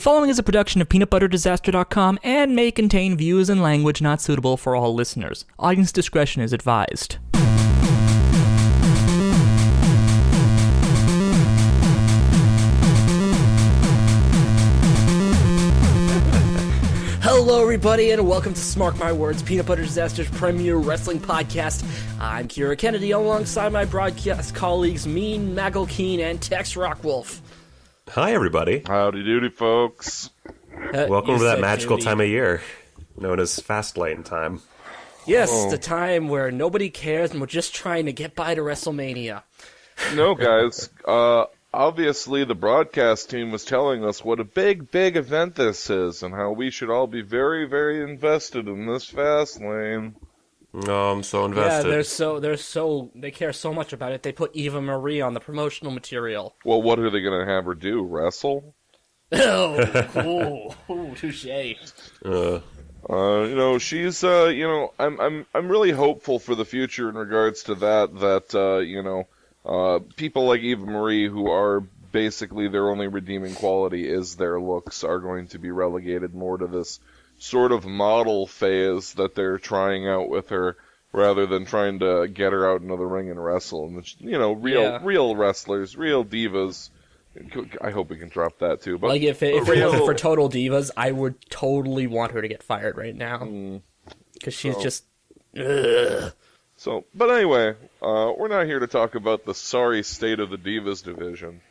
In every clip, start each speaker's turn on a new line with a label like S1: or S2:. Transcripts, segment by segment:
S1: following is a production of peanutbutterdisaster.com and may contain views and language not suitable for all listeners. Audience discretion is advised. Hello, everybody, and welcome to Smark My Words, Peanut Butter Disaster's premier wrestling podcast. I'm KiraKennedy, alongside my broadcast colleagues Mean, Maggle-Keen, and Tex Rockwolf.
S2: Hi, everybody.
S3: Howdy doody, folks.
S2: Welcome to that magical time of year, known as Fastlane time.
S1: Yes, the time where nobody cares and we're just trying to get by to WrestleMania.
S3: No, guys. Obviously, the broadcast team was telling us what a big, big event this is and how we should all be very, very invested in this Fastlane.
S2: Oh, I'm so invested.
S1: Yeah, they care so much about it. They put Eva Marie on the promotional material.
S3: Well, what are they going to have her do? Wrestle?
S1: Oh, touche.
S3: She's, I'm really hopeful for the future in regards to that, people like Eva Marie, who are basically their only redeeming quality is their looks, are going to be relegated more to this sort of model phase that they're trying out with her, rather than trying to get her out into the ring and wrestle. And real wrestlers, real divas. I hope we can drop that too. But
S1: like if it wasn't for Total Divas, I would totally want her to get fired right now because she's just. Ugh.
S3: So, but anyway, we're not here to talk about the sorry state of the Divas division.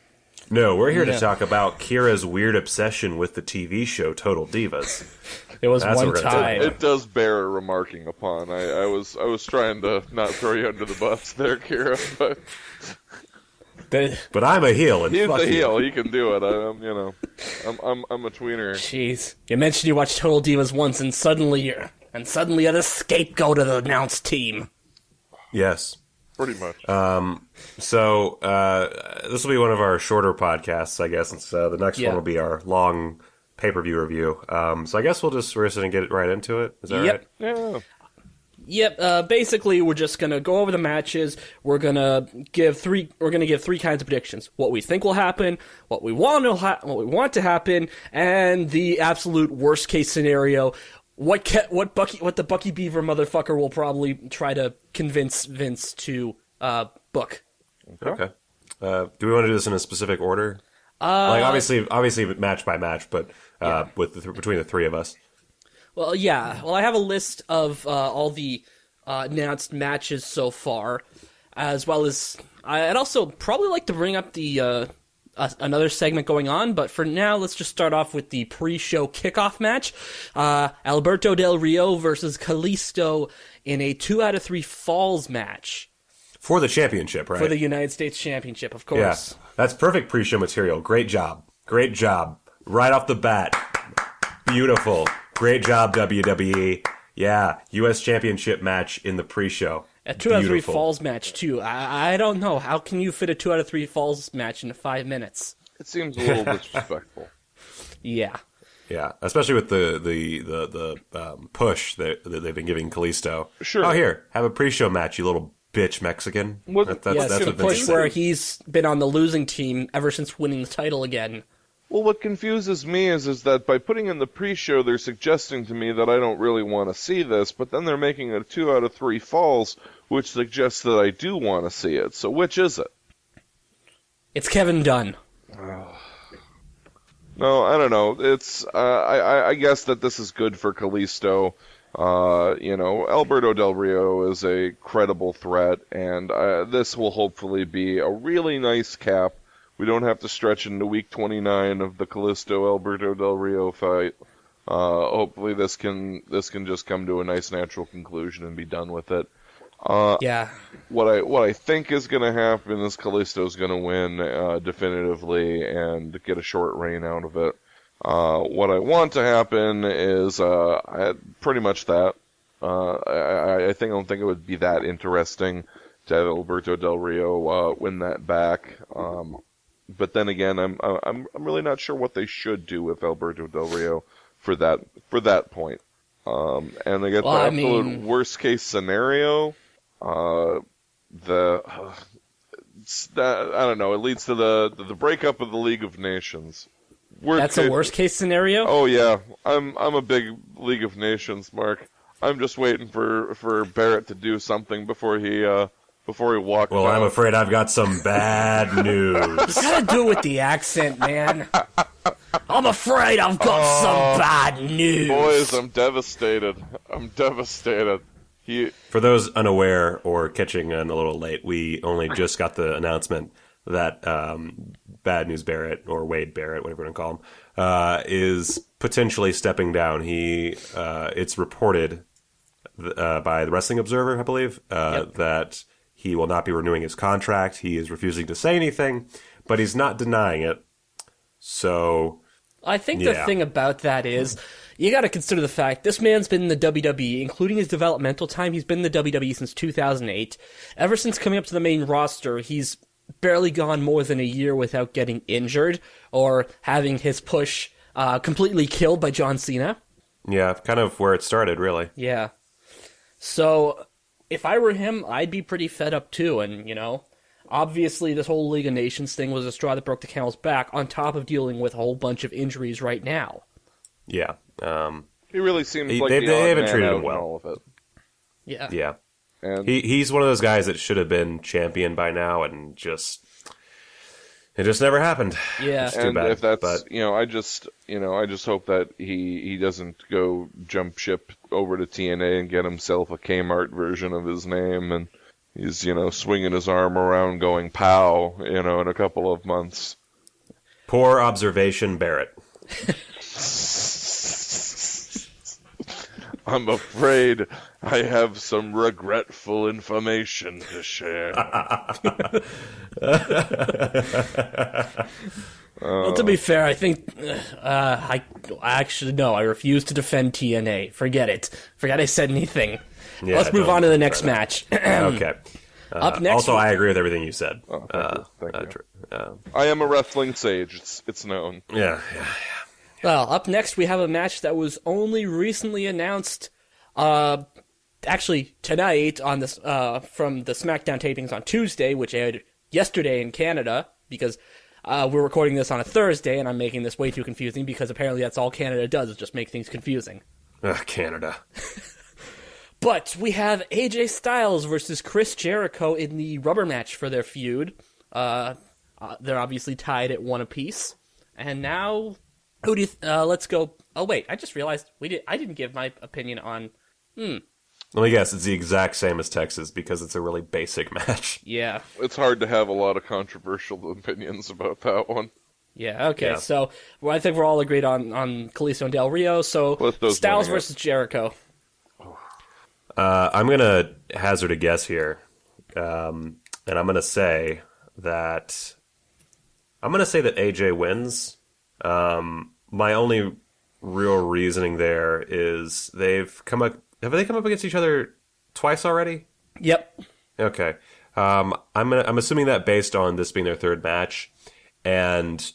S2: No, we're here to talk about Kira's weird obsession with the TV show Total Divas.
S1: It was one time.
S3: It does bear remarking upon. I was trying to not throw you under the bus there, Kira, but
S2: I'm a heel, and
S3: he's
S2: fuck
S3: the heel.
S2: you.
S3: He can do it. I'm a tweener.
S1: Jeez, you mentioned you watched Total Divas once, and suddenly you're the scapegoat of the announced team.
S2: Yes.
S3: Pretty much.
S2: So this will be one of our shorter podcasts, I guess. And so the next one will be our long pay-per-view review. So I guess we're just going to get right into it. Is that right?
S3: Yeah.
S1: Yep. Basically, we're just gonna go over the matches. We're gonna give three kinds of predictions: what we think will happen, what we want to happen, and the absolute worst case scenario. What the Bucky Beaver motherfucker will probably try to convince Vince to book.
S2: Okay. Do we want to do this in a specific order? Obviously match by match, but between the three of us.
S1: Well, yeah. Well, I have a list of all the announced matches so far, as well as I'd also probably like to bring up the another segment going on, but for now, let's just start off with the pre-show kickoff match. Alberto Del Rio versus Kalisto in a 2 out of 3 falls match.
S2: For the championship, right?
S1: For the United States Championship, of course.
S2: Yeah, that's perfect pre-show material. Great job. Right off the bat. Beautiful. Great job, WWE. Yeah, U.S. Championship match in the pre-show.
S1: A 2 out of 3 falls match, too. I don't know. How can you fit a 2 out of 3 falls match into 5 minutes?
S3: It seems a little disrespectful.
S1: Yeah.
S2: Yeah, especially with the push that they've been giving Kalisto.
S3: Sure.
S2: Oh, here, have a pre-show match, you little bitch Mexican.
S1: That's the push where he's been on the losing team ever since winning the title again.
S3: Well, what confuses me is that by putting in the pre-show, they're suggesting to me that I don't really want to see this, but then they're making it a 2 out of 3 falls, which suggests that I do want to see it. So which is it?
S1: It's Kevin Dunn.
S3: No, I don't know. It's I guess that this is good for Kalisto. Alberto Del Rio is a credible threat, and this will hopefully be a really nice cap. We don't have to stretch into week 29 of the Kalisto-Alberto Del Rio fight. Hopefully this can just come to a nice natural conclusion and be done with it.
S1: Yeah.
S3: What I think is going to happen is Kalisto's going to win definitively and get a short reign out of it. What I want to happen is pretty much that. I don't think it would be that interesting to have Alberto Del Rio win that back. But then again, I'm really not sure what they should do with Alberto Del Rio for that point. And I guess the absolute worst case scenario, I don't know. It leads to the breakup of the League of Nations.
S1: That's a worst case scenario?
S3: Oh yeah, I'm a big League of Nations mark. I'm just waiting for Barrett to do something before he walks
S2: Well,
S3: out.
S2: I'm afraid I've got some bad news.
S1: You gotta do it with the accent, man. I'm afraid I've got some bad news.
S3: Boys, I'm devastated. I'm devastated.
S2: For those unaware or catching in a little late, we only just got the announcement that Bad News Barrett, or Wade Barrett, whatever you want to call him, is potentially stepping down. It's reported by the Wrestling Observer, I believe, that he will not be renewing his contract. He is refusing to say anything, but he's not denying it. So,
S1: I think the thing about that is, you got to consider the fact this man's been in the WWE, including his developmental time. He's been in the WWE since 2008. Ever since coming up to the main roster, he's barely gone more than a year without getting injured or having his push completely killed by John Cena.
S2: Yeah, kind of where it started, really.
S1: Yeah. So, if I were him, I'd be pretty fed up too, and, obviously this whole League of Nations thing was a straw that broke the camel's back, on top of dealing with a whole bunch of injuries right now.
S2: Yeah.
S3: He really seems like
S2: they haven't treated him
S3: out
S2: well.
S3: in all of it.
S1: Yeah.
S2: Yeah.
S3: And
S2: He's one of those guys that should have been champion by now, and it just never happened.
S1: Yeah.
S2: It's too
S3: and
S2: bad,
S3: if that's
S2: but
S3: I just hope that he doesn't go jump ship over to TNA and get himself a Kmart version of his name, and he's swinging his arm around going pow in a couple of months.
S2: poor observation, Barrett.
S3: I'm afraid I have some regretful information to share.
S1: Well, to be fair, I think I actually no. I refuse to defend TNA. Forget it. Forget I said anything.
S2: Yeah,
S1: Let's move
S2: don't
S1: on to the next match.
S2: Okay.
S1: Up next,
S2: Also, I agree with everything you said.
S3: Oh, thank you. I am a wrestling sage. It's known.
S2: Yeah.
S1: well, up next we have a match that was only recently announced. Actually, tonight on this from the SmackDown tapings on Tuesday, which aired yesterday in Canada, because we're recording this on a Thursday, and I'm making this way too confusing because apparently that's all Canada does is just make things confusing.
S2: Canada.
S1: But we have AJ Styles versus Chris Jericho in the rubber match for their feud. They're obviously tied at 1 apiece. And now, who do you? Let's go. Oh wait, I just realized I didn't give my opinion on.
S2: Let me guess. It's the exact same as Texas because it's a really basic match.
S1: Yeah.
S3: It's hard to have a lot of controversial opinions about that one.
S1: Yeah. Okay.
S2: Yeah.
S1: So I think we're all agreed on Kalisto and Del Rio. So Styles versus Jericho.
S2: I'm gonna hazard a guess here, and I'm gonna say that AJ wins. My only real reasoning there is have they come up against each other twice already?
S1: Yep.
S2: Okay. I'm assuming that based on this being their third match, and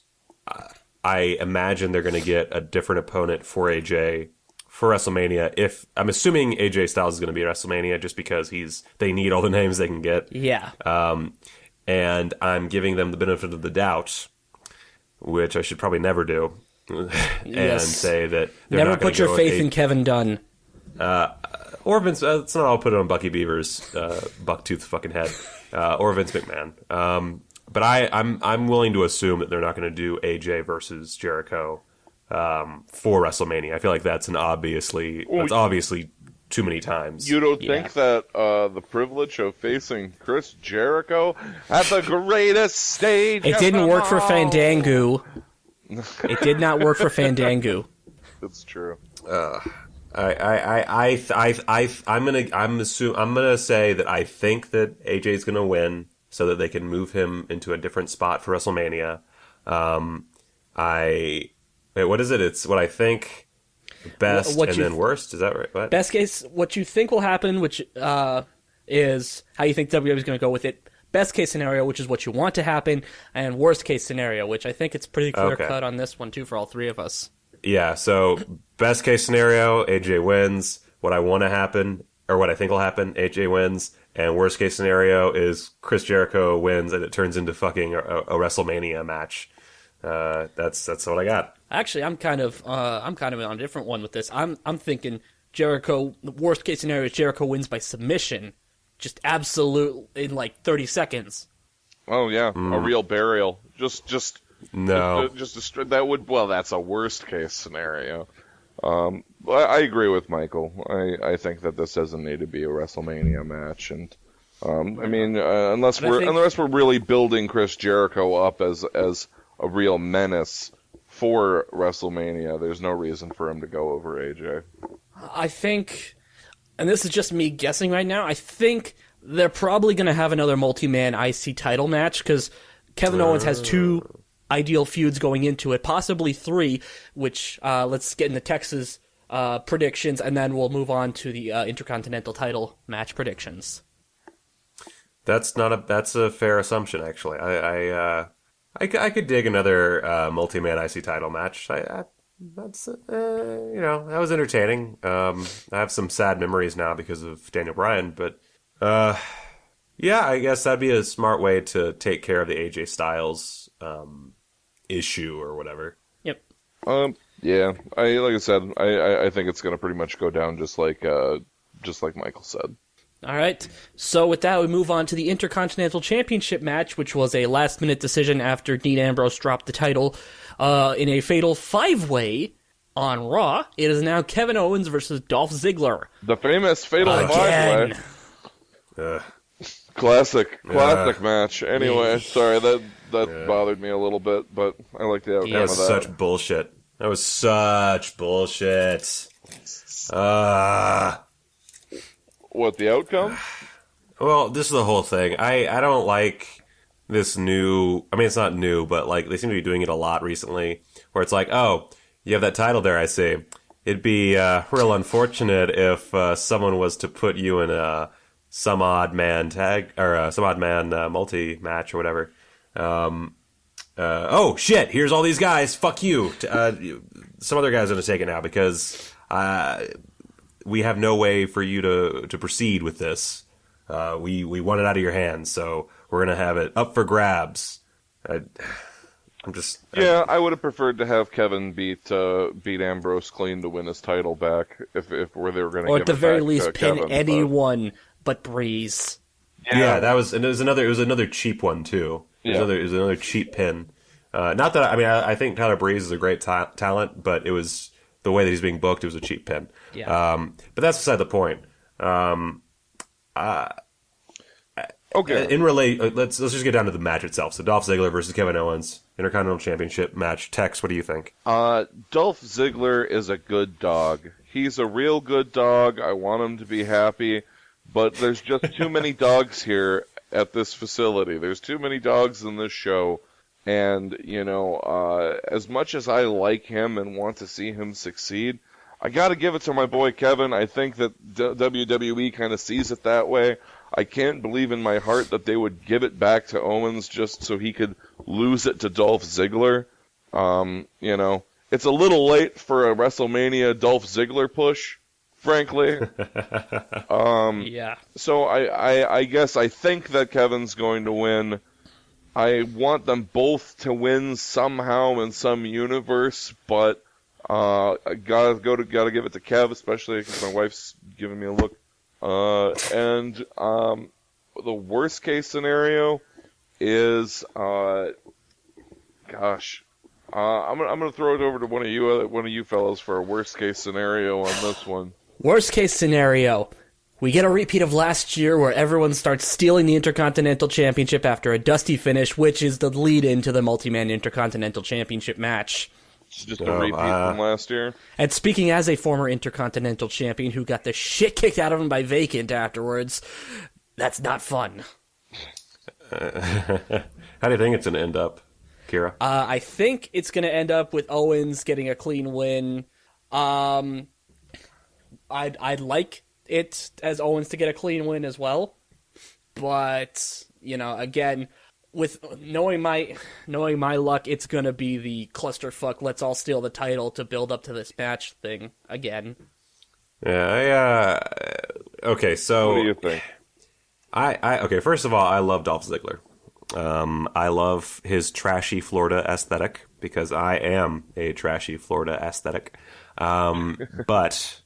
S2: I imagine they're gonna get a different opponent for AJ for WrestleMania. I'm assuming AJ Styles is going to be at WrestleMania just because they need all the names they can get.
S1: Yeah.
S2: And I'm giving them the benefit of the doubt, which I should probably never do, and say that they're
S1: Never
S2: not gonna
S1: put your
S2: go
S1: faith in Kevin Dunn.
S2: or Vince. It's not. I'll put it on Bucky Beaver's bucktooth fucking head, or Vince McMahon. But I'm willing to assume that they're not going to do AJ versus Jericho for WrestleMania. I feel like that's obviously too many times.
S3: You don't think that the privilege of facing Chris Jericho at the greatest stage
S1: It
S3: of
S1: didn't
S3: them
S1: work for
S3: all?
S1: Fandango. It did not work for Fandango.
S3: It's true.
S2: I'm gonna say that I think that AJ's gonna win so that they can move him into a different spot for WrestleMania. What is it? It's what I think best then worst. Is that right? What?
S1: Best case, what you think will happen, which is how you think WWE is going to go with it. Best case scenario, which is what you want to happen, and worst case scenario, which I think it's pretty clear cut on this one too for all three of us.
S2: Yeah. So best case scenario, AJ wins. What I want to happen, or what I think will happen, AJ wins. And worst case scenario is Chris Jericho wins, and it turns into fucking a WrestleMania match. That's what I got.
S1: Actually, I'm kind of on a different one with this. I'm thinking Jericho. The worst case scenario is Jericho wins by submission, just absolute in like 30 seconds.
S3: Oh yeah, a real burial. Just that would, well, that's a worst case scenario. I agree with Michael. I think that this doesn't need to be a WrestleMania match, and I mean, unless we're really building Chris Jericho up as a real menace for WrestleMania, there's no reason for him to go over AJ.
S1: I think, and this is just me guessing right now, I think they're probably going to have another multi-man IC title match, because Kevin Owens has 2 ideal feuds going into it, possibly 3, which, let's get into Texas predictions, and then we'll move on to the Intercontinental title match predictions.
S2: That's a fair assumption, actually. I could dig another multi-man IC title match. That's that was entertaining. I have some sad memories now because of Daniel Bryan, but yeah, I guess that'd be a smart way to take care of the AJ Styles issue or whatever.
S1: Yep.
S3: Yeah. Like I said, I think it's gonna pretty much go down just like Michael said.
S1: All right, so with that, we move on to the Intercontinental Championship match, which was a last-minute decision after Dean Ambrose dropped the title in a fatal 5-way on Raw. It is now Kevin Owens versus Dolph Ziggler.
S3: The famous fatal 5-way. Classic match. Anyway, sorry, that bothered me a little bit, but I like the outcome of that.
S2: That was such bullshit. That was such bullshit.
S3: What, the outcome?
S2: Well, this is the whole thing. I don't like this new... I mean, it's not new, but like they seem to be doing it a lot recently, where it's like, oh, you have that title there, I see. It'd be real unfortunate if someone was to put you in a some odd man tag, or some odd man multi-match or whatever. Oh, shit, here's all these guys, fuck you. Some other guy's going to take it now because... we have no way for you to proceed with this. We want it out of your hands, so we're going to have it up for grabs. I would have preferred to have Kevin beat Ambrose clean to win his title back if they were going to.
S1: Or at the very least, pin
S3: Kevin,
S1: anyone but Breeze.
S2: Yeah, that was, and it was another cheap one too. It was another cheap pin. Not that I think Tyler Breeze is a great talent, but it was the way that he's being booked. It was a cheap pin.
S1: Yeah.
S2: But that's beside the point.
S3: Okay.
S2: Let's just get down to the match itself. So Dolph Ziggler versus Kevin Owens, Intercontinental Championship match. Tex, what do you think?
S3: Dolph Ziggler is a good dog. He's a real good dog. I want him to be happy, but there's just too many dogs here at this facility. There's too many dogs in this show. And, as much as I like him and want to see him succeed, I got to give it to my boy Kevin. I think that WWE kind of sees it that way. I can't believe in my heart that they would give it back to Owens just so he could lose it to Dolph Ziggler. It's a little late for a WrestleMania Dolph Ziggler push, frankly.
S1: Yeah.
S3: So I guess I think that Kevin's going to win. I want them both to win somehow in some universe, but I gotta give it to Kev, especially because my wife's giving me a look. And the worst case scenario is, I'm gonna throw it over to one of you fellas for a worst case scenario on this one.
S1: Worst case scenario. We get a repeat of last year where everyone starts stealing the Intercontinental Championship after a dusty finish, which is the lead-in to the multi-man Intercontinental Championship match.
S3: It's just a repeat from last year.
S1: And speaking as a former Intercontinental Champion who got the shit kicked out of him by Vacant afterwards, that's not fun.
S2: How do you think it's going to end up, Kira?
S1: I think it's going to end up with Owens getting a clean win. I'd like it as Owens to get a clean win as well, but again, with knowing my luck, it's gonna be the clusterfuck. Let's all steal the title to build up to this match thing again.
S2: Yeah. Okay. So
S3: what do you think?
S2: Okay. First of all, I love Dolph Ziggler. I love his trashy Florida aesthetic. because I am a trashy Florida aesthetic. But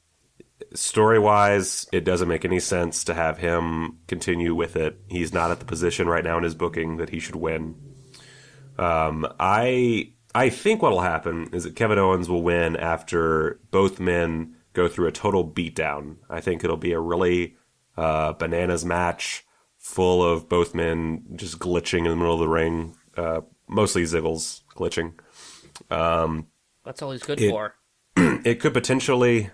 S2: story-wise, it doesn't make any sense to have him continue with it. He's not at the position right now in his booking that he should win. I think what'll happen is that Kevin Owens will win after both men go through a total beatdown. I think it'll be a really bananas match full of both men just glitching in the middle of the ring, mostly Ziggles glitching.
S1: That's all he's good for.
S2: It could potentially,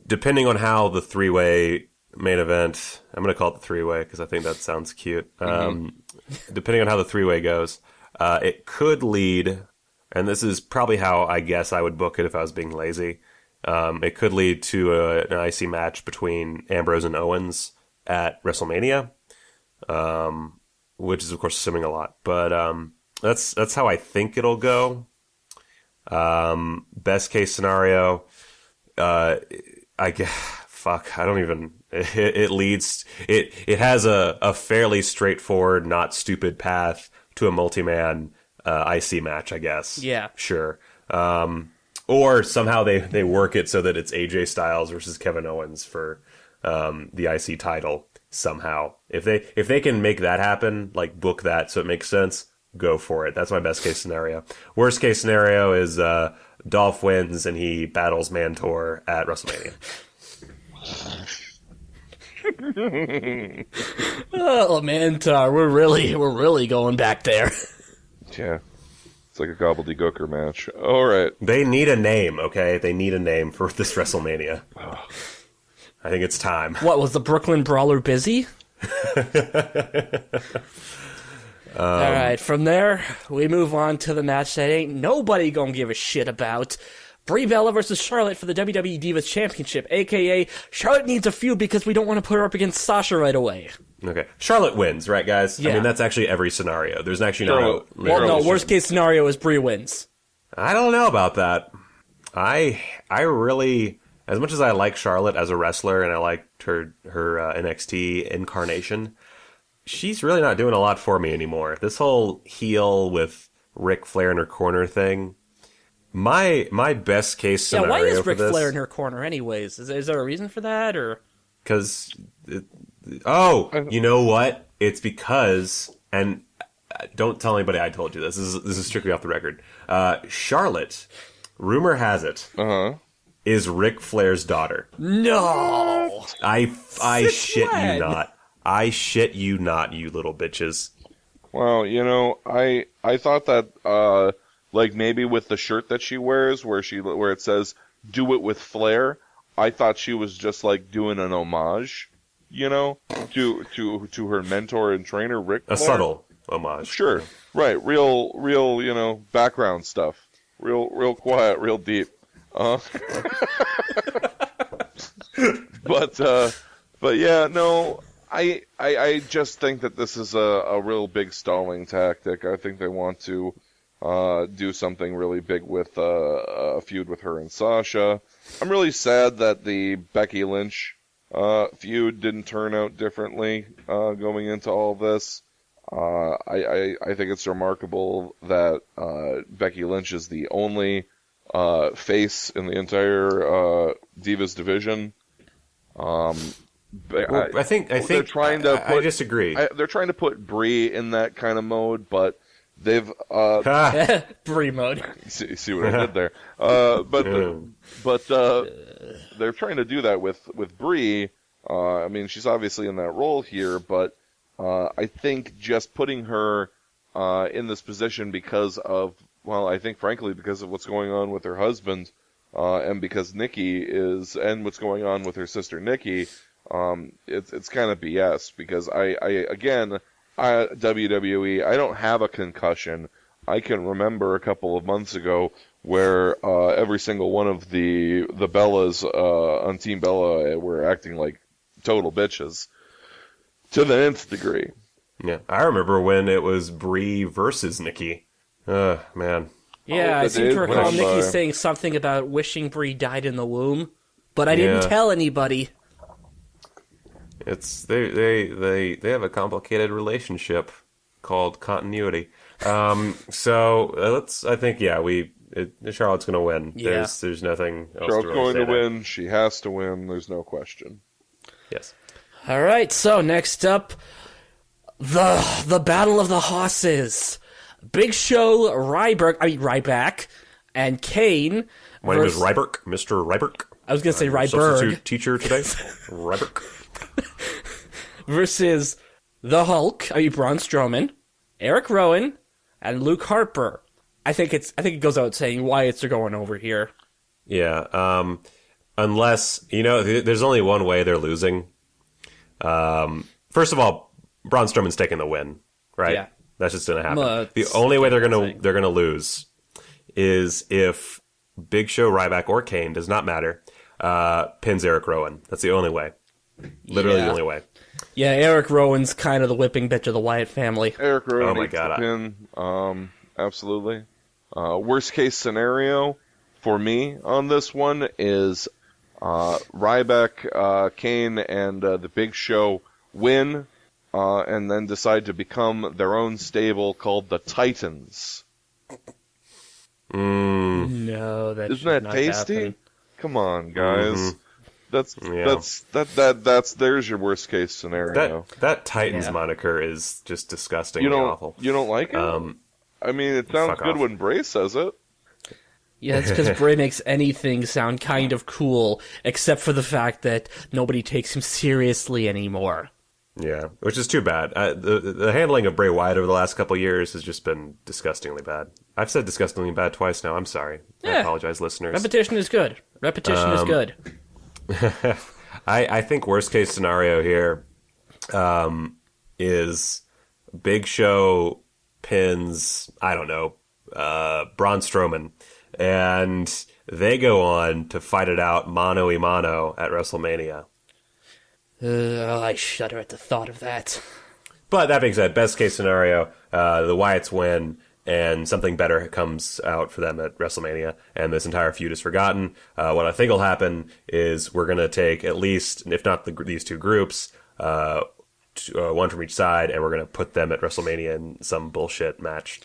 S2: depending on how the three-way main event, I'm going to call it the three-way because I think that sounds cute. Depending on how the three-way goes, it could lead, and this is probably how I guess I would book it if I was being lazy. It could lead to an IC match between Ambrose and Owens at WrestleMania, which is, of course, assuming a lot. But that's how I think it'll go. Best case scenario, I guess, fuck, I don't even, it leads, it has a fairly straightforward, not stupid path to a multi-man IC match, I guess.
S1: Yeah.
S2: Sure. Or somehow they work it so that it's AJ Styles versus Kevin Owens for the IC title somehow. If they can make that happen, like book that so it makes sense, go for it. That's my best case scenario. Worst case scenario is Dolph wins and he battles Mantor at WrestleMania.
S1: Oh, Mantor, we're really going back there.
S3: Yeah. It's like a gobbledygooker match. All right.
S2: They need a name, okay? They need a name for this WrestleMania. I think it's time.
S1: What, was the Brooklyn Brawler busy? All right, from there, we move on to the match that ain't nobody gonna give a shit about. Brie Bella versus Charlotte for the WWE Divas Championship, a.k.a. Charlotte needs a feud because we don't want to put her up against Sasha right away.
S2: Okay. Charlotte wins, right, guys?
S1: Yeah.
S2: I mean, that's actually every scenario. There's actually
S1: no, worst case scenario is Brie wins.
S2: I don't know about that. I really, as much as I like Charlotte as a wrestler and I liked her NXT incarnation, she's really not doing a lot for me anymore. This whole heel with Ric Flair in her corner thing, my best case scenario
S1: why is
S2: for
S1: Ric
S2: this,
S1: Flair in her corner anyways? Is there a reason for that, or?
S2: Because, you know what? It's because, and don't tell anybody I told you this. This is strictly off the record. Charlotte, rumor has it, is Ric Flair's daughter.
S1: No!
S2: I shit you not. I shit you not, you little bitches.
S3: Well, you know, I thought that like maybe with the shirt that she wears where it says "Do it with Flair," I thought she was just like doing an homage, you know, to her mentor and trainer Ric Flair.
S2: A subtle homage.
S3: Sure. Right. Real, you know, background stuff. Real quiet, real deep. But yeah, no, I just think that this is a real big stalling tactic. I think they want to do something really big with a feud with her and Sasha. I'm really sad that the Becky Lynch feud didn't turn out differently going into all this. I think it's remarkable that Becky Lynch is the only face in the entire Divas division.
S2: I think
S3: they're trying to put,
S2: I disagree.
S3: They're trying to put Brie in that kind of mode, but they've
S1: Brie mode.
S3: See what I did there. But they're trying to do that with Brie. I mean, she's obviously in that role here, but I think just putting her in this position because of, well, I think frankly because of what's going on with her husband, and because Nikki is, and what's going on with her sister Nikki, it's kind of BS because WWE, I don't have a concussion. I can remember a couple of months ago where every single one of the Bellas on Team Bella were acting like total bitches to the nth degree.
S2: Yeah, I remember when it was Brie versus Nikki. Man.
S1: Yeah, I seem to recall Nikki saying something about wishing Brie died in the womb, but I didn't tell anybody.
S2: It's they have a complicated relationship called continuity. I think Charlotte's going to win.
S1: Yeah.
S2: There's nothing else
S3: Charlotte's
S2: to really
S3: going
S2: say
S3: to
S2: there.
S3: win. She has to win. There's no question.
S2: Yes.
S1: All right, so next up, the Battle of the Hosses. Big Show, Ryback, and Kane.
S2: My name is Ryberg, Mr. Ryberg.
S1: I was going to say Ryberg.
S2: Substitute teacher today. Ryberg.
S1: Versus the Hulk, Braun Strowman, Eric Rowan, and Luke Harper. I think it goes out saying Wyatts are going over here.
S2: Yeah. Unless, there's only one way they're losing. First of all, Braun Strowman's taking the win, right?
S1: Yeah.
S2: That's just going to happen. The only way they're going to lose is if Big Show, Ryback, or Kane, does not matter, pins Eric Rowan. That's the only way. Literally the only way.
S1: Yeah, Eric Rowan's kind of the whipping bitch of the Wyatt family.
S3: Eric Rowan
S2: Oh my
S3: needs
S2: God.
S3: to pin. Absolutely. Worst case scenario for me on this one is Ryback, Kane, and the Big Show win, and then decide to become their own stable called the Titans.
S1: No, that
S3: Isn't
S1: should
S3: that
S1: not
S3: tasty?
S1: happen.
S3: Come on, guys.
S2: Mhm.
S3: There's your worst case scenario.
S2: That Titans
S1: Yeah.
S2: moniker is just disgusting
S3: You
S2: and
S3: don't
S2: awful.
S3: you don't like it? I mean, it sounds
S2: fuck
S3: good
S2: off.
S3: when Bray says it.
S1: Yeah, it's because Bray makes anything sound kind of cool, except for the fact that nobody takes him seriously anymore.
S2: Yeah, which is too bad. The handling of Bray Wyatt over the last couple of years has just been disgustingly bad. I've said disgustingly bad twice now. I'm sorry. I
S1: Yeah.
S2: apologize, listeners.
S1: Repetition is good. Repetition is good.
S2: I think worst case scenario here is Big Show pins, I don't know, Braun Strowman, and they go on to fight it out mano a mano at WrestleMania.
S1: I shudder at the thought of that.
S2: But that being said, best case scenario, the Wyatts win, and something better comes out for them at WrestleMania, and this entire feud is forgotten. What I think will happen is we're going to take at least, if not these two groups, one from each side, and we're going to put them at WrestleMania in some bullshit match.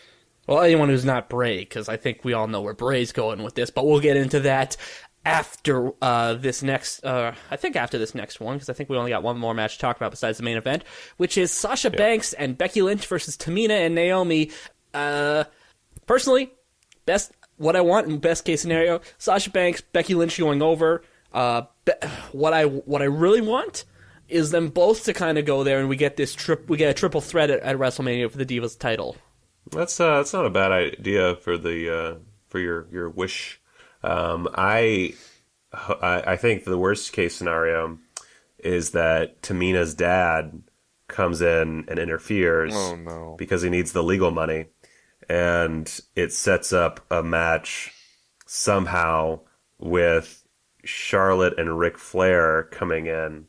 S1: Well, anyone who's not Bray, because I think we all know where Bray's going with this, but we'll get into that after this next one, because I think we only got one more match to talk about besides the main event, which is Sasha Banks and Becky Lynch versus Tamina and Naomi. Personally, what I want in best case scenario, Sasha Banks, Becky Lynch going over. What I really want is them both to kind of go there, and we get a triple threat at WrestleMania for the Divas title.
S2: That's not a bad idea for your wish. I think the worst case scenario is that Tamina's dad comes in and interferes because he needs the legal money, and it sets up a match somehow with Charlotte and Ric Flair coming in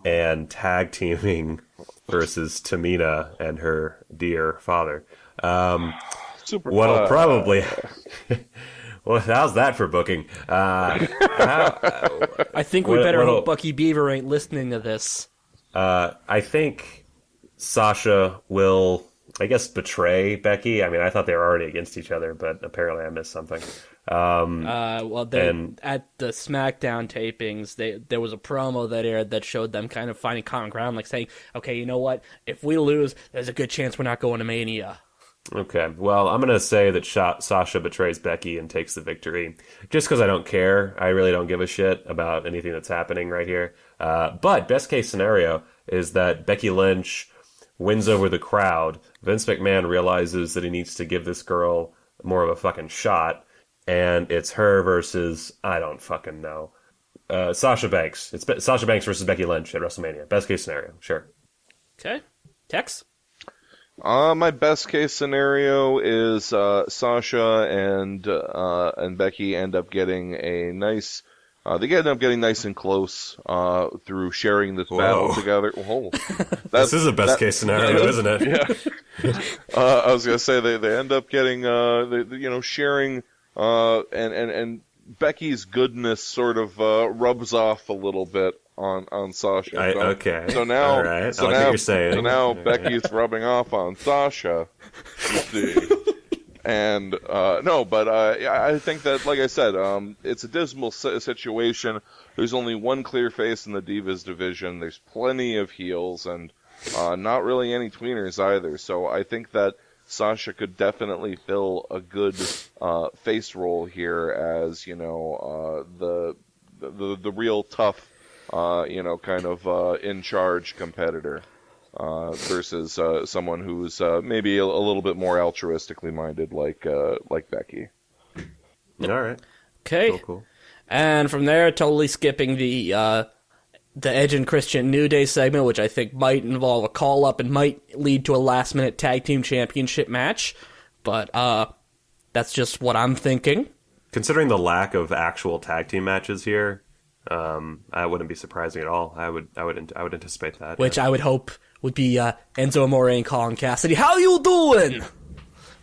S2: and tag teaming versus Tamina and her dear father.
S3: Super
S2: What'll
S3: fun.
S2: probably... Well, how's that for booking?
S1: I think we better hope Bucky Beaver ain't listening to this.
S2: I think Sasha will, I guess, betray Becky. I mean, I thought they were already against each other, but apparently I missed something.
S1: At the SmackDown tapings, there was a promo that aired that showed them kind of finding common ground, like saying, okay, you know what? If we lose, there's a good chance we're not going to Mania.
S2: Okay, well, I'm going to say that Sasha betrays Becky and takes the victory, just because I don't care. I really don't give a shit about anything that's happening right here. But best case scenario is that Becky Lynch wins over the crowd. Vince McMahon realizes that he needs to give this girl more of a fucking shot, and it's her versus, I don't fucking know, Sasha Banks. It's Sasha Banks versus Becky Lynch at WrestleMania. Best case scenario, sure.
S1: Okay. Tex?
S3: My best case scenario is Sasha and Becky end up getting a nice. They end up getting nice and close through sharing this battle together. Whoa.
S2: This is a best case scenario, isn't it?
S3: Yeah. I was gonna say they end up getting sharing and Becky's goodness sort of rubs off a little bit on Sasha.
S2: Okay.
S3: So now,
S2: all right.
S3: so
S2: I like
S3: now,
S2: what you're saying.
S3: so now
S2: All right.
S3: Becky's rubbing off on Sasha. You see. And no, but I think that, like I said, it's a dismal situation. There's only one clear face in the Divas division. There's plenty of heels, and not really any tweeners either. So I think that Sasha could definitely fill a good face role here as, you know, the real tough, you know, kind of in charge competitor. Versus someone who's maybe a little bit more altruistically minded, like Becky.
S2: All right.
S1: Okay.
S2: Cool.
S1: And from there, totally skipping the Edge and Christian New Day segment, which I think might involve a call-up and might lead to a last-minute tag team championship match. But that's just what I'm thinking.
S2: Considering the lack of actual tag team matches here, I wouldn't be surprising at all. I would anticipate that.
S1: Which I would hope would be Enzo Amore and Colin Cassidy. How you doing?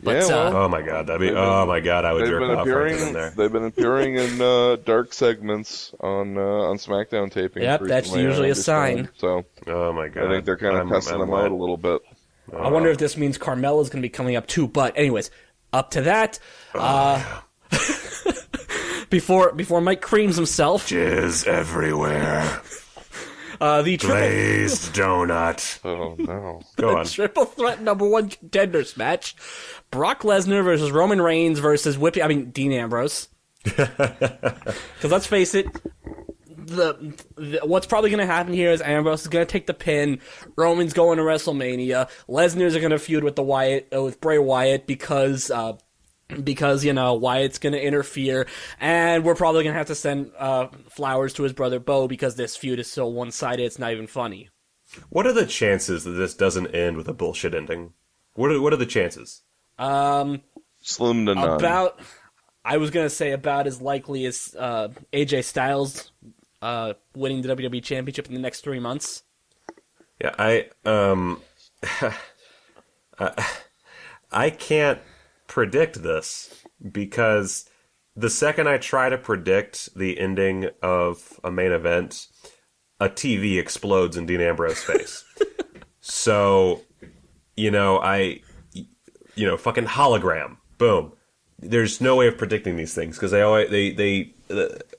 S1: But,
S3: Yeah, well,
S2: oh my god, I would
S3: they've
S2: jerk
S3: been
S2: off right then and there.
S3: They've been appearing in dark segments on SmackDown taping.
S1: Yep, that's
S3: recently,
S1: usually
S3: I
S1: a sign.
S3: So
S2: Oh my god,
S3: I think they're kind of testing them out a little bit.
S1: I wonder if this means Carmella's going to be coming up too. But anyways, up to that. Before Mike creams himself,
S2: Jizz everywhere.
S1: the
S2: Glazed donut.
S3: Oh no!
S2: Go on.
S1: triple threat #1 contenders match: Brock Lesnar versus Roman Reigns versus Dean Ambrose. Because let's face it, what's probably going to happen here is Ambrose is going to take the pin. Roman's going to WrestleMania. Lesnar's going to feud with with Bray Wyatt because you know Wyatt's going to interfere, and we're probably going to have to send flowers to his brother Bo because this feud is so one-sided. It's not even funny.
S2: What are the chances that this doesn't end with a bullshit ending? What are the chances?
S3: Slim to none.
S1: I was going to say about as likely as AJ Styles winning the WWE Championship in the next 3 months.
S2: Yeah, I can't predict this because the second I try to predict the ending of a main event, a TV explodes in Dean Ambrose's face. So, fucking hologram, boom. There's no way of predicting these things because they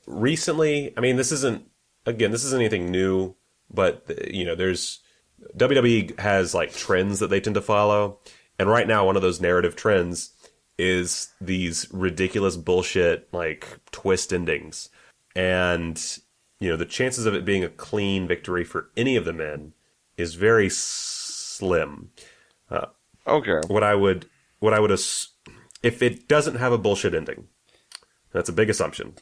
S2: recently. I mean, this isn't anything new, but there's WWE has like trends that they tend to follow, and right now one of those narrative trends is these ridiculous bullshit like twist endings, and the chances of it being a clean victory for any of the men is very slim.
S3: Okay.
S2: What I would if it doesn't have a bullshit ending, that's a big assumption.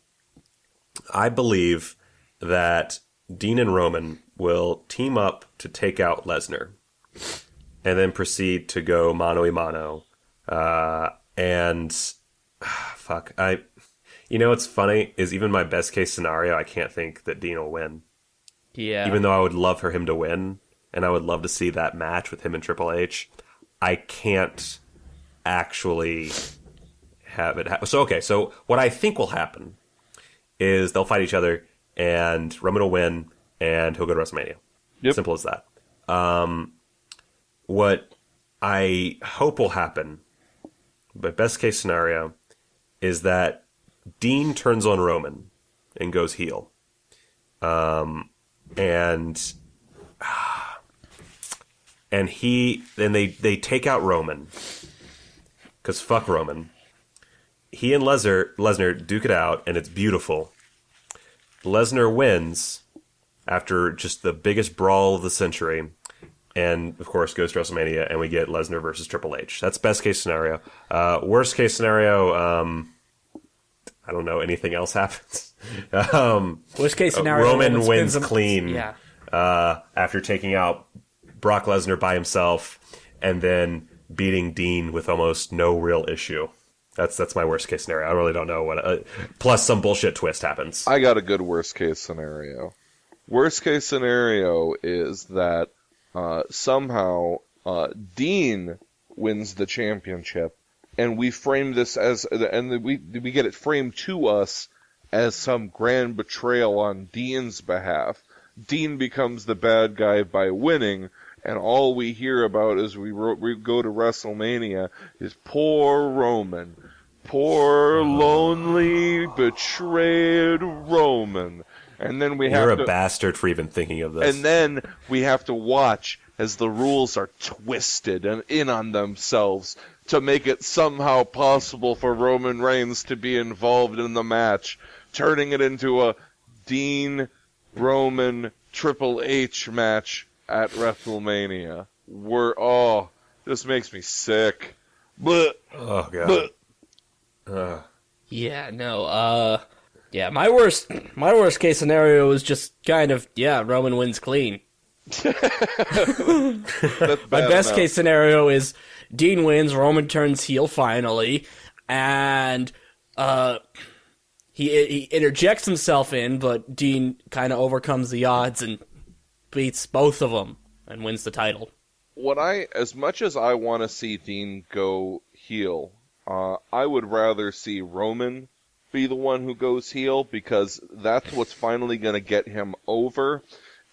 S2: I believe that Dean and Roman will team up to take out Lesnar, and then proceed to go mano a mano. What's funny is even my best case scenario, I can't think that Dean will win.
S1: Yeah.
S2: Even though I would love for him to win, and I would love to see that match with him and Triple H, I can't actually have it happen. So what I think will happen is they'll fight each other, and Roman will win, and he'll go to WrestleMania.
S3: Yep.
S2: Simple as that. What I hope will happen, but best case scenario, is that Dean turns on Roman and goes heel. And they take out Roman, because fuck Roman. He and Lesnar duke it out, and it's beautiful. Lesnar wins after just the biggest brawl of the century, and of course goes to WrestleMania, and we get Lesnar versus Triple H. That's best case scenario. Worst case scenario, I don't know, anything else happens.
S1: Worst case scenario,
S2: Roman wins clean.
S1: Yeah.
S2: After taking out Brock Lesnar by himself, and then beating Dean with almost no real issue. That's my worst case scenario. I really don't know what. Plus, some bullshit twist happens.
S3: I got a good worst case scenario. Worst case scenario is that somehow Dean wins the championship, and we frame this we get it framed to us as some grand betrayal on Dean's behalf. Dean becomes the bad guy by winning, and all we hear about as we go to WrestleMania is poor Roman. Poor, lonely, betrayed Roman. And then
S2: You're a bastard for even thinking of this.
S3: And then we have to watch as the rules are twisted and in on themselves to make it somehow possible for Roman Reigns to be involved in the match, turning it into a Dean, Roman, Triple H match at WrestleMania. This makes me sick. But,
S2: oh, God.
S1: Yeah, no, yeah, my worst case scenario is just kind of, Roman wins clean. My best case scenario is Dean wins, Roman turns heel finally, and he interjects himself in, but Dean kind of overcomes the odds and beats both of them and wins the title.
S3: As much as I want to see Dean go heel, I would rather see Roman be the one who goes heel, because that's what's finally going to get him over,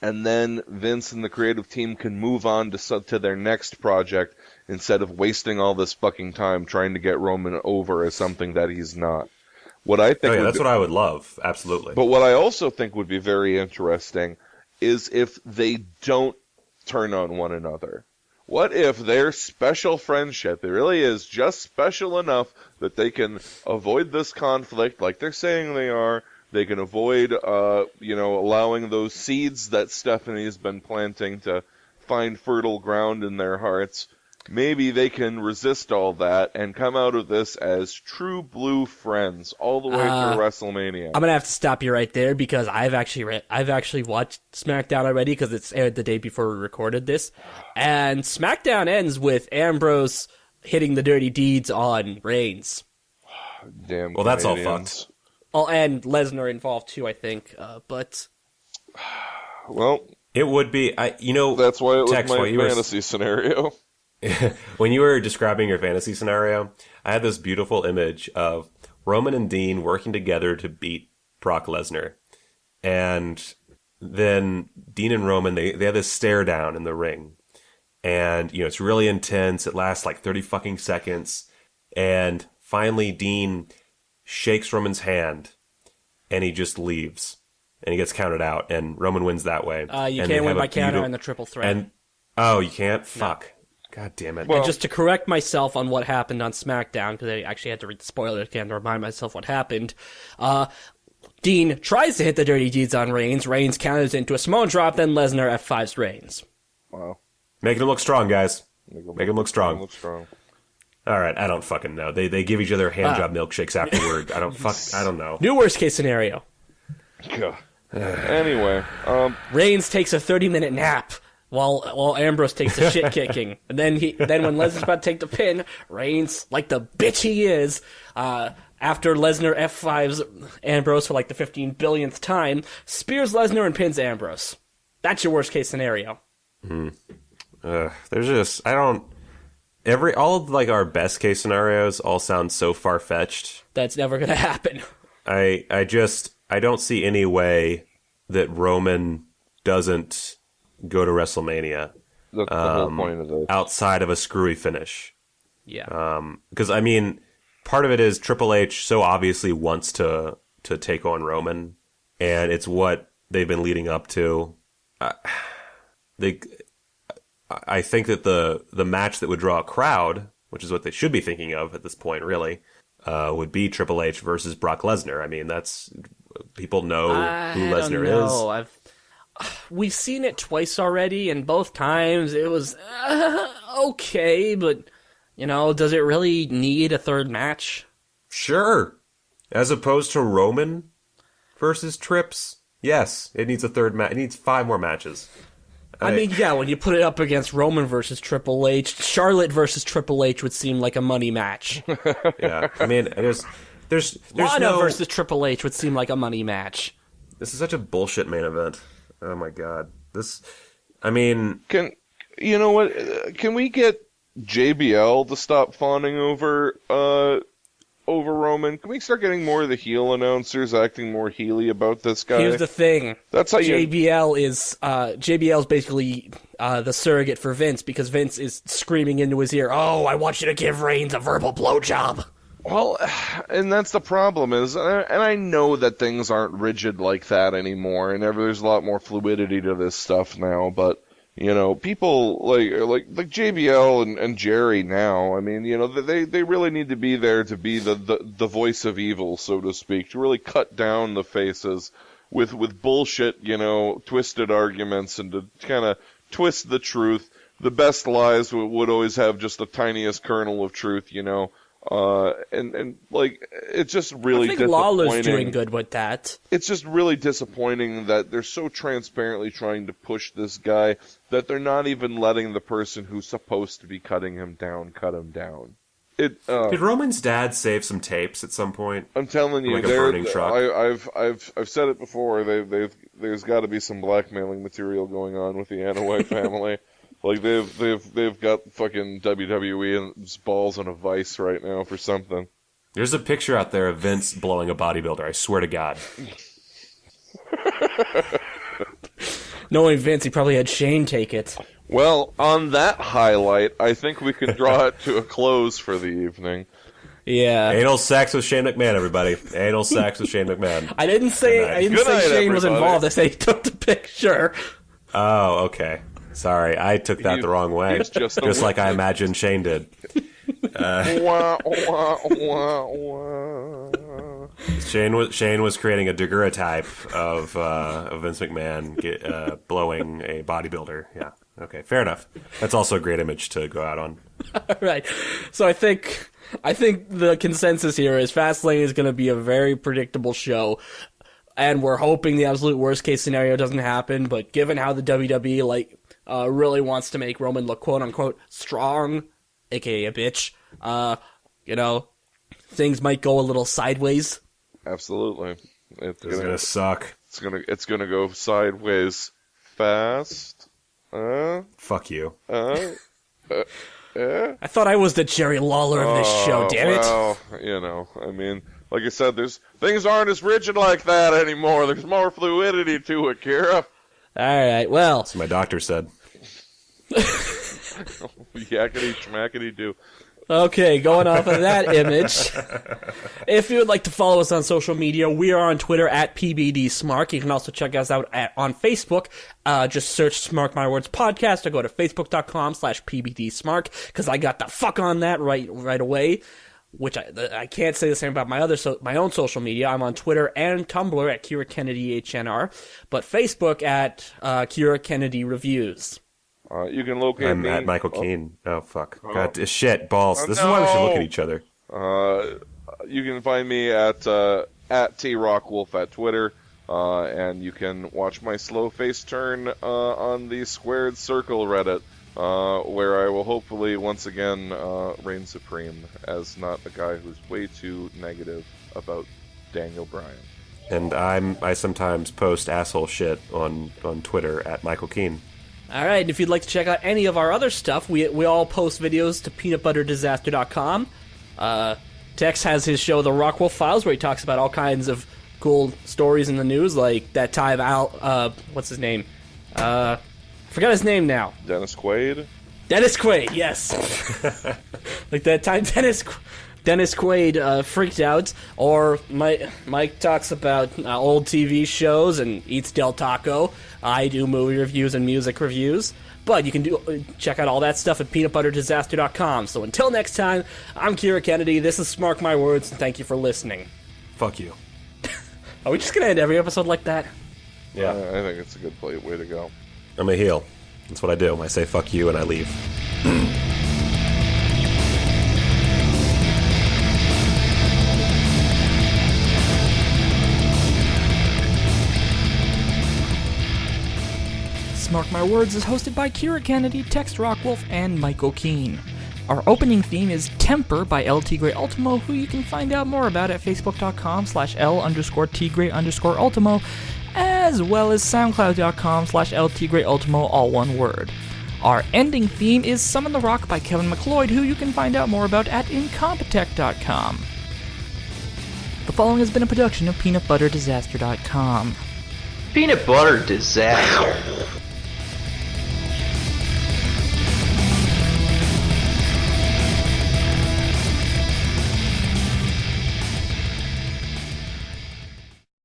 S3: and then Vince and the creative team can move on to their next project instead of wasting all this fucking time trying to get Roman over as something that he's not. What I think
S2: that's what I would love, absolutely.
S3: But what I also think would be very interesting is if they don't turn on one another. What if their special friendship, it really is just special enough that they can avoid this conflict like they're saying they are, they can avoid, allowing those seeds that Stephanie's been planting to find fertile ground in their hearts. Maybe they can resist all that and come out of this as true blue friends all the way through WrestleMania.
S1: I'm gonna have to stop you right there because I've actually watched SmackDown already because it's aired the day before we recorded this, and SmackDown ends with Ambrose hitting the dirty deeds on Reigns.
S3: Damn.
S2: Well, that's all fucked.
S1: Oh, and Lesnar involved too, I think. But
S3: well,
S2: it would be.
S3: That's why it was
S2: Tex,
S3: my fantasy scenario.
S2: When you were describing your fantasy scenario, I had this beautiful image of Roman and Dean working together to beat Brock Lesnar. And then Dean and Roman, they have this stare down in the ring. And, it's really intense. It lasts like 30 fucking seconds. And finally, Dean shakes Roman's hand and he just leaves. And he gets counted out. And Roman wins that way.
S1: You can't win by counter in the triple threat.
S2: You can't? Fuck. God damn it.
S1: Well, and just to correct myself on what happened on SmackDown, because I actually had to read the spoilers again to remind myself what happened, Dean tries to hit the dirty deeds on Reigns. Reigns counters into a Samoan drop, then Lesnar F5s Reigns.
S3: Wow.
S2: Making him look strong, guys. Make him look strong.
S3: All
S2: right, I don't fucking know. They give each other hand job milkshakes afterward. I don't know.
S1: New worst case scenario.
S3: God. Anyway,
S1: Reigns takes a 30-minute nap. While Ambrose takes a shit kicking, and then when Lesnar's about to take the pin, Reigns, like the bitch he is, after Lesnar F5s Ambrose for like the 15 billionth time, spears Lesnar and pins Ambrose. That's your worst case scenario.
S2: There's just all of like our best case scenarios all sound so far fetched.
S1: That's never gonna happen.
S2: I don't see any way that Roman doesn't go to WrestleMania.
S3: That's the whole point of this.
S2: Outside of a screwy finish.
S1: Yeah.
S2: Because, part of it is Triple H so obviously wants to take on Roman, and it's what they've been leading up to. I think that the match that would draw a crowd, which is what they should be thinking of at this point, really, would be Triple H versus Brock Lesnar. That's... People know who Lesnar is.
S1: We've seen it twice already, and both times it was okay, but, does it really need a third match?
S2: Sure. As opposed to Roman versus Trips, yes, it needs a third match. It needs 5 more matches.
S1: When you put it up against Roman versus Triple H, Charlotte versus Triple H would seem like a money match.
S2: Yeah, there's
S1: Lana versus Triple H would seem like a money match.
S2: This is such a bullshit main event. Oh my god.
S3: Can we get JBL to stop fawning over over Roman? Can we start getting more of the heel announcers acting more heely about this guy?
S1: Here's the thing.
S3: That's how
S1: JBL is basically the surrogate for Vince, because Vince is screaming into his ear, "Oh, I want you to give Reigns a verbal blowjob."
S3: Well, and that's the problem is, and I know that things aren't rigid like that anymore, and there's a lot more fluidity to this stuff now, but, you know, people like JBL and Jerry now, I mean, you know, they really need to be there to be the voice of evil, so to speak, to really cut down the faces with bullshit, you know, twisted arguments, and to kind of twist the truth. The best lies would always have just the tiniest kernel of truth, you know. And like, it's just really
S1: I think
S3: disappointing.
S1: Lawler's doing good with that.
S3: It's just really disappointing that they're so transparently trying to push this guy that they're not even letting the person who's supposed to be cutting him down cut him down. Did
S2: Roman's dad save some tapes at some point?
S3: I'm telling you,
S2: like a burning truck.
S3: I've said it before. There's got to be some blackmailing material going on with the Anoa'i family. Like, they've got fucking WWE's balls in a vice right now for something.
S2: There's a picture out there of Vince blowing a bodybuilder, I swear to God.
S1: Knowing Vince, he probably had Shane take it.
S3: Well, on that highlight, I think we can draw it to a close for the evening.
S1: Yeah.
S2: Anal sex with Shane McMahon, everybody. Anal sex with Shane McMahon.
S1: I didn't say
S3: Good night,
S1: Shane was
S3: everybody.
S1: involved. I said he took the picture.
S2: Oh, okay. Sorry, I took that the wrong way.
S3: he's just
S2: like I imagined Shane did.
S3: Wah, wah, wah, wah.
S2: Shane was creating a daguerreotype of Vince McMahon blowing a bodybuilder. Yeah. Okay. Fair enough. That's also a great image to go out on.
S1: All right. So I think the consensus here is Fastlane is going to be a very predictable show. And we're hoping the absolute worst case scenario doesn't happen, but given how the WWE really wants to make Roman look quote unquote strong, aka a bitch, you know, things might go a little sideways.
S3: Absolutely. It's
S2: gonna suck.
S3: It's gonna go sideways fast.
S2: Fuck you.
S1: I thought I was the Jerry Lawler of this show, damn it.
S3: Well, you know, I mean, like I said, things aren't as rigid like that anymore. There's more fluidity to it, Kira.
S1: Alright, well.
S2: That's what my doctor said.
S3: Yakety schmackety do.
S1: Okay, going off of that image, if you would like to follow us on social media, we are on Twitter at PBDSmark. You can also check us out on Facebook. Just search Smark My Words Podcast or go to facebook.com/PBDSmark, because I got the fuck on that right away, which I can't say the same about my own social media. I'm on Twitter and Tumblr at KiraKennedyHNR, but Facebook at KiraKennedy Reviews.
S3: You can locate me.
S2: I'm at Michael Keane. Oh, fuck. God, shit, balls. This is why we should look at each other.
S3: You can find me at TRockWolf at Twitter, and you can watch my slow face turn on the Squared Circle Reddit, where I will hopefully once again reign supreme as not a guy who's way too negative about Daniel Bryan.
S2: And I sometimes post asshole shit on Twitter at Michael Keane.
S1: Alright, if you'd like to check out any of our other stuff, we all post videos to peanutbutterdisaster.com. Tex has his show, The Rockwell Files, where he talks about all kinds of cool stories in the news, like that time what's his name? Forgot his name now.
S3: Dennis Quaid?
S1: Dennis Quaid, yes. Like that time Dennis Quaid freaked out, or Mike talks about old TV shows and eats Del Taco. I do movie reviews and music reviews, but you can check out all that stuff at peanutbutterdisaster.com. So until next time, I'm Kira Kennedy, this is Smark My Words, and thank you for listening.
S2: Fuck you.
S1: Are we just going to end every episode like that?
S2: Yeah.
S3: I think it's a good way to go.
S2: I'm a heel. That's what I do. I say fuck you and I leave.
S4: Smark My Words is hosted by Kira Kennedy, Tex Rockwolf, and Michael Keane. Our opening theme is Temper by L Tigre Ultimo, who you can find out more about at facebook.com/L_Tigre_Ultimo, as well as soundcloud.com/L Tigre Ultimo, all one word. Our ending theme is Summon the Rock by Kevin McLeod, who you can find out more about at Incompetech.com. The following has been a production of peanutbutterdisaster.com.
S5: Peanut butter disaster.